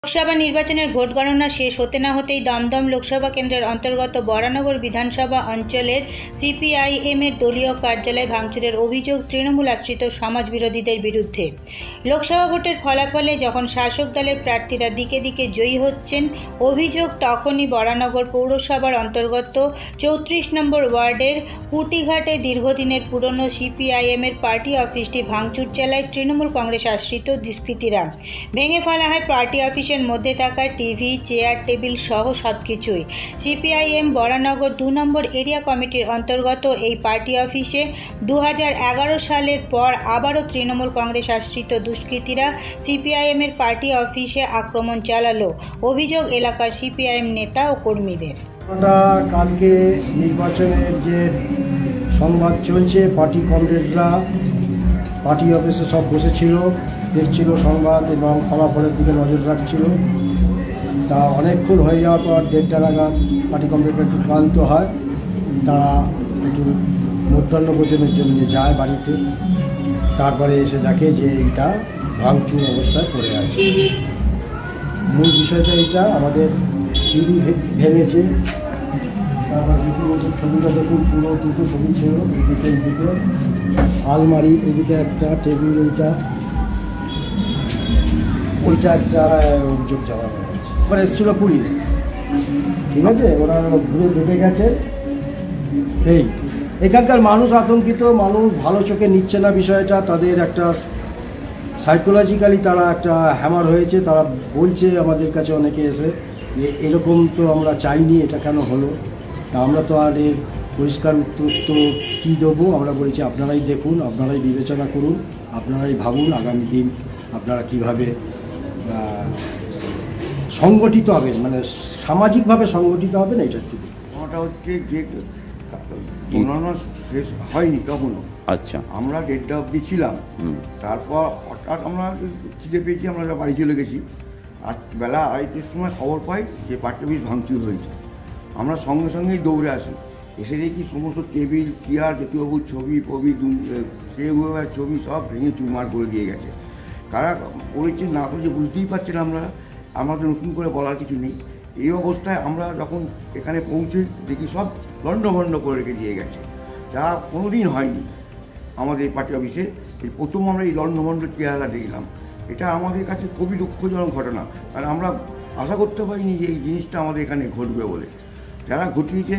লোকসভা নির্বাচনের ভোট গণনা শেষ হতে না হতেই দমদম লোকসভা কেন্দ্রের অন্তর্গত বরানগর বিধানসভা অঞ্চলের সিপিআইএমের দলীয় কার্যালয় ভাঙচুরের অভিযোগ তৃণমূল আশ্রিত সমাজবিরোধীদের বিরুদ্ধে। লোকসভা ভোটের ফলাফলে যখন শাসক দলের প্রার্থীরা দিকে দিকে জয়ী হচ্ছেন, অভিযোগ তখনই বরানগর পৌরসভার অন্তর্গত 34 নম্বর ওয়ার্ডের পুটিঘাটে দীর্ঘদিনের পুরনো সিপিআইএমের পার্টি অফিসটি ভাঙচুর চালায় তৃণমূল কংগ্রেস আশ্রিত দুষ্কৃতীরা। ভেঙে ফেলা হয় পার্টি অফিসের মধ্যে থাকা টিভি, চেয়ার, টেবিল সহ সবকিছুই। সিপিআইএম বরানগর 2 নম্বর এরিয়া কমিটির অন্তর্গত এই পার্টি অফিসে 2011 সালের পর আবারও তৃণমূল কংগ্রেস আশ্রিত দুষ্কৃতীরা সিপিআইএমের পার্টি অফিসে আক্রমণ চালালো। অভিযোগ এলাকার সিপিআইএম নেতা ও কর্মীদের। কালকে নির্বাচনের যে সংবাদ চলছে, পার্টি কমরেডরা পার্টি অফিসে সব বসেছিল, দেখছিল সংবাদ এবং ফলাফলের দিকে নজর রাখছিল। তা অনেকক্ষণ হয়ে যাওয়ার পর 1:30 নাগাদ পার্টি কমরেডরা একটু ক্লান্ত হয়, তারা একটু মধ্যাহ্ন ভোজনের জন্য যায় বাড়িতে। তারপরে এসে দেখে যে এইটা ভাঙচুর অবস্থায় পড়ে আছে। মূল বিষয়টা এইটা, আমাদের টিভি ভেঙেছে। তারপর রীতিমতো ছবিটা দেখুন, পুরো দুটো ছবি ছিল, এদিকে আলমারি, এদিকে একটা টেবিল, ওইটা একটা অভিযোগ জানানো হয়েছে। এবার এসেছিল পুলিশ, ঠিক আছে, ওরা ঘুরে ঢুকে গেছে। এখানকার মানুষ আতঙ্কিত, মানুষ ভালো চোখে নিচ্ছে না বিষয়টা। তাদের একটা সাইকোলজিক্যালি তারা একটা হ্যামার হয়েছে। তারা বলছে আমাদের কাছে অনেকে এসে যে এরকম তো আমরা চাইনি, এটা কেন হলো। তা আমরা তো আর এর পরিষ্কার উত্তর তো কী দেবো। আমরা বলেছি আপনারাই দেখুন, আপনারাই বিবেচনা করুন, আপনারাই ভাবুন আগামী দিন আপনারা কীভাবে সংগঠিত হবেন, মানে সামাজিকভাবে সংগঠিত হবেন। এটা একটু ওটা হচ্ছে যে গণনা শেষ হয়নি তখনও। আচ্ছা, আমরা 1:30 অবধি ছিলাম। তারপর হঠাৎ আমরা খিদে পেয়েছি, আমরা বাড়ি চলে গেছি। আর বেলা 2:30-এর সময় খবর পাই যে পার্টি অফিস ভাঙচুর হয়েছে। আমরা সঙ্গে সঙ্গেই দৌড়ে আসি। এসে দেখি সমস্ত টেবিল, চেয়ার, জ্যোতিবাবুর ছবি সেগুলো ছবি সব ভেঙে চুরমার করে দিয়ে গেছে। কারা করেছে না করেছে বুঝতেই পারছি না আমরা। আমাদের নতুন করে বলার কিছু নেই। এই অবস্থায় আমরা যখন এখানে পৌঁছে দেখি সব লণ্ডভণ্ড করে রেখে দিয়ে গেছে, যা কোনোদিন হয়নি আমাদের পার্টি অফিসে। এই প্রথম আমরা এই লণ্ডভণ্ড চেহারা দেখলাম। এটা আমাদের কাছে খুবই দুঃখজনক ঘটনা, কারণ আমরা আশা করতে পারিনি যে এই জিনিসটা আমাদের এখানে ঘটবে বলে। যারা ঘটিয়েছে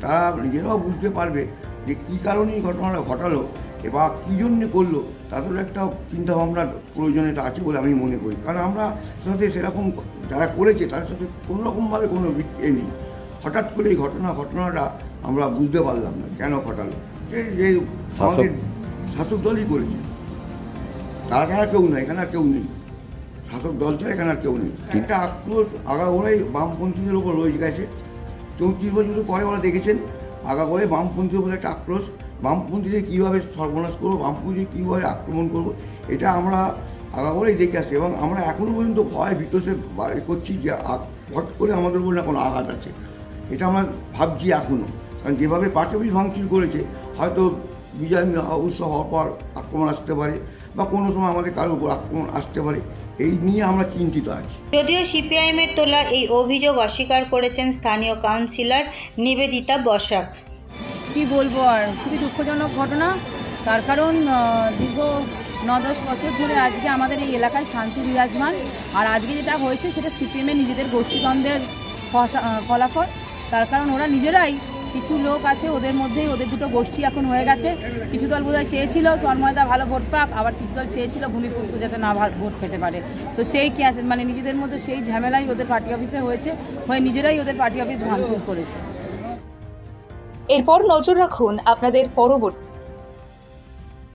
তারা নিজেরাও বুঝতে পারবে যে কী কারণে এই ঘটনাটা ঘটালো বা কী জন্যে করলো, তাদেরও একটা চিন্তাভাবনার প্রয়োজনীয়তা আছে বলে আমি মনে করি। কারণ আমরা সাথে সেরকম যারা করেছে তাদের সাথে কোনোরকমভাবে কোনো এ নেই। হঠাৎ করে এই ঘটনাটা আমরা বুঝতে পারলাম না কেন ঘটালো। যে শাসক দলই করেছে, তারা ছাড়া কেউ নেই, এখানে আর কেউ নেই। শাসক দল ছাড়া এখানে আর কেউ নেই। একটা আক্রোশ আগাগোড়াই বামপন্থীদের ওপর রয়ে গেছে। 34 বছর পরে ওরা দেখেছেন আগাগোড়াই বামপন্থীদের উপর একটা আক্রোশ। বামপন্থীদের কীভাবে সর্বনাশ করবো, বামপন্থীদের কীভাবে আক্রমণ করবো, এটা আমরা আগাগোড়াই দেখে আসি। এবং আমরা এখনও পর্যন্ত ভয় ভীতসে করছি যে হট করে আমাদের উপর না কোনো আঘাত আছে, এটা আমরা ভাবছি এখনও। কারণ যেভাবে পার্টি অফিস ভাঙচুর করেছে, হয়তো বিজয় উৎসব হওয়ার পর আক্রমণ আসতে পারে বা কোনো সময় আমাদের কারোর উপর আক্রমণ আসতে পারে, এই নিয়ে আমরা চিন্তিত আছি। যদিও সিপিআইএমের তোলা এই অভিযোগ অস্বীকার করেছেন স্থানীয় কাউন্সিলর নিবেদিতা বসাক। কি বলবো, আর খুবই দুঃখজনক ঘটনা। তার কারণ দীর্ঘ 9-10 বছর ধরে আজকে আমাদের এই এলাকায় শান্তি বিরাজমান। আর আজকে যেটা হয়েছে সেটা সিপিএমের নিজেদের গোষ্ঠীদ্বন্দ্বের ফলাফল। তার কারণ ওরা নিজেরাই, কিছু লোক আছে ওদের মধ্যেই, ওদের দুটো গোষ্ঠী এখন হয়ে গেছে। কিছু দল বোধহয় চেয়েছিল তন্ময়দা ভালো ভোট পাক, আবার কিছু দল চেয়েছিল ভূমিপুত্র যাতে না ভোট পেতে পারে। তো সেই মানে নিজেদের মধ্যে সেই ঝামেলাই ওদের পার্টি অফিসে হয়েছে, হয়ে নিজেরাই ওদের পার্টি অফিস ভাঙচুর করেছে। এরপর নজর রাখুন আপনাদের পরবর্তী